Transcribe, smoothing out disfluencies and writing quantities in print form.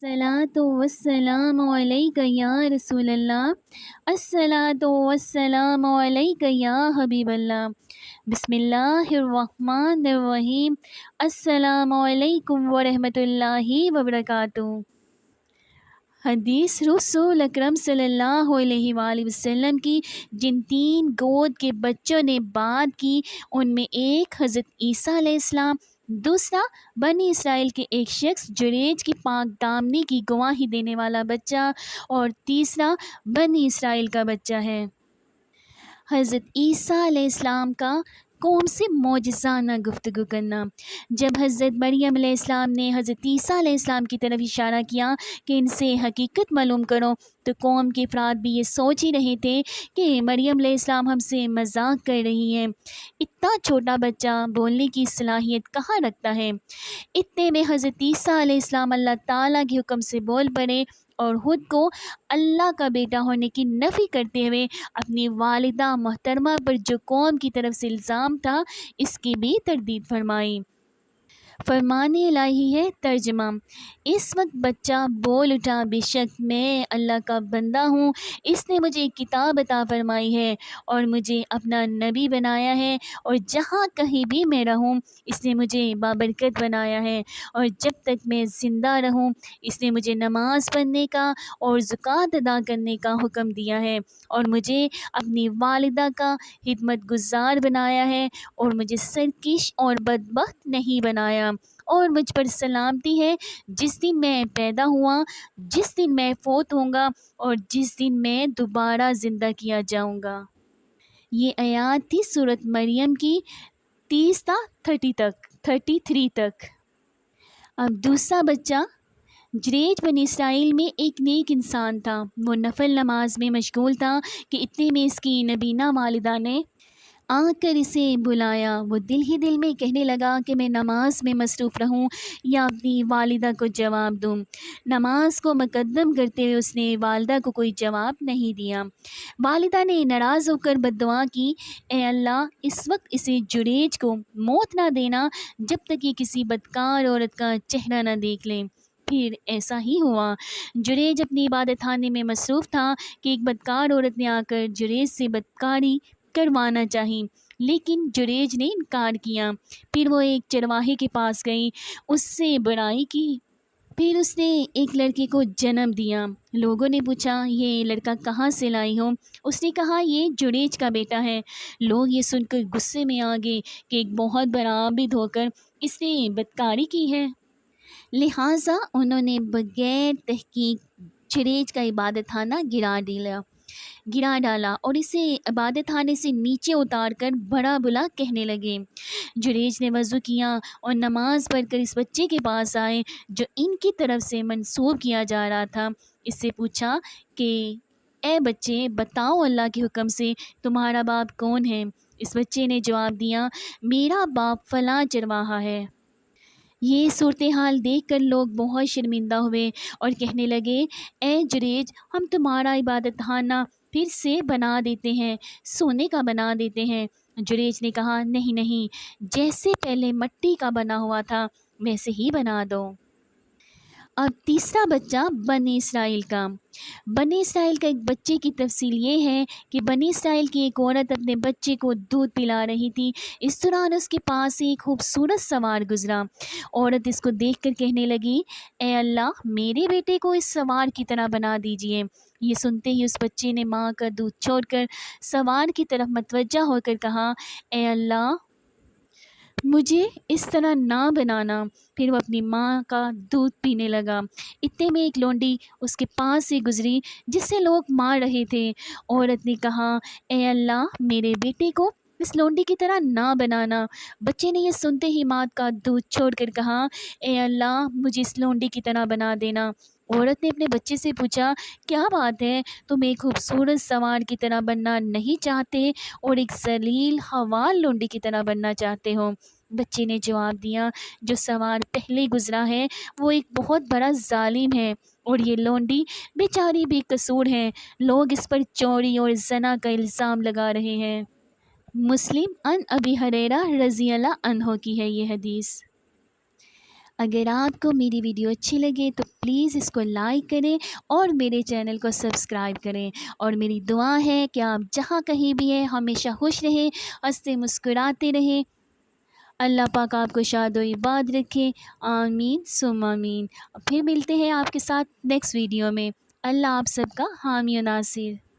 الصلاۃ والسلام علیک یا رسول اللہ، الصلاۃ والسلام علیک یا حبیب اللہ۔ بسم اللہ الرحمن الرحیم۔ السلام علیکم ورحمۃ اللہ وبرکاتہ۔ حدیث رسول اکرم صلی اللہ علیہ وآلہ وسلم کی جن 3 گود کے بچوں نے بات کی، ان میں ایک حضرت عیسیٰ علیہ السلام، دوسرا بنی اسرائیل کے ایک شخص جریج کی پاک دامنی کی گواہی دینے والا بچہ، اور تیسرا بنی اسرائیل کا بچہ ہے۔ حضرت عیسیٰ علیہ السلام کا قوم سے معجزانہ گفتگو کرنا۔ جب حضرت مریم علیہ السلام نے حضرت عیسیٰ علیہ السلام کی طرف اشارہ کیا کہ ان سے حقیقت معلوم کرو، تو قوم کے افراد بھی یہ سوچ ہی رہے تھے کہ مریم علیہ السلام ہم سے مذاق کر رہی ہیں، اتنا چھوٹا بچہ بولنے کی صلاحیت کہاں رکھتا ہے۔ اتنے میں حضرت عیسیٰ علیہ السلام اللہ تعالیٰ کے حکم سے بول پڑے اور خود کو اللہ کا بیٹا ہونے کی نفی کرتے ہوئے اپنی والدہ محترمہ پر جو قوم کی طرف سے الزام تھا، اس کی بھی تردید فرمائی۔ فرمان الہی ہے ترجمہ: اس وقت بچہ بول اٹھا، بے شک میں اللہ کا بندہ ہوں، اس نے مجھے ایک کتاب عطا فرمائی ہے اور مجھے اپنا نبی بنایا ہے، اور جہاں کہیں بھی میں رہوں اس نے مجھے بابرکت بنایا ہے، اور جب تک میں زندہ رہوں اس نے مجھے نماز پڑھنے کا اور زکوٰۃ ادا کرنے کا حکم دیا ہے، اور مجھے اپنی والدہ کا خدمت گزار بنایا ہے، اور مجھے سرکش اور بدبخت نہیں بنایا، اور مجھ پر سلامتی ہے جس دن میں پیدا ہوا، جس دن میں فوت ہوں گا، اور جس دن میں دوبارہ زندہ کیا جاؤں گا۔ یہ آیات تھی سورۃ مریم کی 30 تا 33 تک۔ اب دوسرا بچہ جریج بنی اسرائیل میں ایک نیک انسان تھا۔ وہ نفل نماز میں مشغول تھا کہ اتنے میں اس کی نبینہ والدہ نے آ کر اسے بلایا۔ وہ دل ہی دل میں کہنے لگا کہ میں نماز میں مصروف رہوں یا اپنی والدہ کو جواب دوں۔ نماز کو مقدم کرتے ہوئے اس نے والدہ کو کوئی جواب نہیں دیا۔ والدہ نے ناراض ہو کر بد دعا کی، اے اللہ، اس وقت اسے جریج کو موت نہ دینا جب تک یہ کسی بدکار عورت کا چہرہ نہ دیکھ لے۔ پھر ایسا ہی ہوا۔ جریج اپنی عبادت خانے میں مصروف تھا کہ ایک بدکار عورت نے آ کر جریج سے بدکاری کروانا چاہی، لیکن جریج نے انکار کیا۔ پھر وہ ایک چرواہے کے پاس گئی، اس سے برائی کی۔ پھر اس نے ایک لڑکے کو جنم دیا۔ لوگوں نے پوچھا، یہ لڑکا کہاں سے لائی ہو؟ اس نے کہا، یہ جریج کا بیٹا ہے۔ لوگ یہ سن کر غصے میں آ گئے کہ ایک بہت بڑا عابد ہو کر اس نے بدکاری کی ہے، لہٰذا انہوں نے بغیر تحقیق جریج کا عبادت خانہ گرا ڈالا اور اسے عبادت خانے سے نیچے اتار کر بڑا بلا کہنے لگے۔ جریج نے وضو کیا اور نماز پڑھ کر اس بچے کے پاس آئے جو ان کی طرف سے منسوب کیا جا رہا تھا۔ اس سے پوچھا کہ اے بچے، بتاؤ اللہ کے حکم سے تمہارا باپ کون ہے؟ اس بچے نے جواب دیا، میرا باپ فلاں چرواہا ہے۔ یہ صورتحال دیکھ کر لوگ بہت شرمندہ ہوئے اور کہنے لگے، اے جریج، ہم تمہارا عبادت خانہ پھر سے بنا دیتے ہیں، سونے کا بنا دیتے ہیں۔ جریج نے کہا، نہیں نہیں، جیسے پہلے مٹی کا بنا ہوا تھا ویسے ہی بنا دو۔ اب تیسرا بچہ بنی اسرائیل کا۔ بنی اسرائیل کا ایک بچے کی تفصیل یہ ہے کہ بنی اسرائیل کی ایک عورت اپنے بچے کو دودھ پلا رہی تھی۔ اس دوران اس کے پاس سے ایک خوبصورت سوار گزرا۔ عورت اس کو دیکھ کر کہنے لگی، اے اللہ، میرے بیٹے کو اس سوار کی طرح بنا دیجئے۔ یہ سنتے ہی اس بچے نے ماں کا دودھ چھوڑ کر سوار کی طرف متوجہ ہو کر کہا، اے اللہ، مجھے اس طرح نہ بنانا۔ پھر وہ اپنی ماں کا دودھ پینے لگا۔ اتنے میں ایک لونڈی اس کے پاس سے گزری جس سے لوگ مار رہے تھے۔ عورت نے کہا، اے اللہ، میرے بیٹے کو اس لونڈی کی طرح نہ بنانا۔ بچے نے یہ سنتے ہی ماں کا دودھ چھوڑ کر کہا، اے اللہ، مجھے اس لونڈی کی طرح بنا دینا۔ عورت نے اپنے بچے سے پوچھا، کیا بات ہے، تم ایک خوبصورت سوار کی طرح بننا نہیں چاہتے اور ایک ذلیل حوال لونڈی کی طرح بننا چاہتے ہو؟ بچے نے جواب دیا، جو سوار پہلے گزرا ہے وہ ایک بہت بڑا ظالم ہے، اور یہ لونڈی بیچاری بے قصور ہے، لوگ اس پر چوری اور زنا کا الزام لگا رہے ہیں۔ مسلم عن ابی ہریرہ رضی اللہ عنہ کی ہے یہ حدیث۔ اگر آپ کو میری ویڈیو اچھی لگے تو پلیز اس کو لائک کریں اور میرے چینل کو سبسکرائب کریں، اور میری دعا ہے کہ آپ جہاں کہیں بھی ہیں ہمیشہ خوش رہیں، ہنستے مسکراتے رہیں۔ اللہ پاک آپ کو شاد و آباد رکھے، آمین ثم آمین۔ پھر ملتے ہیں آپ کے ساتھ نیکسٹ ویڈیو میں۔ اللہ آپ سب کا حامی و ناصر۔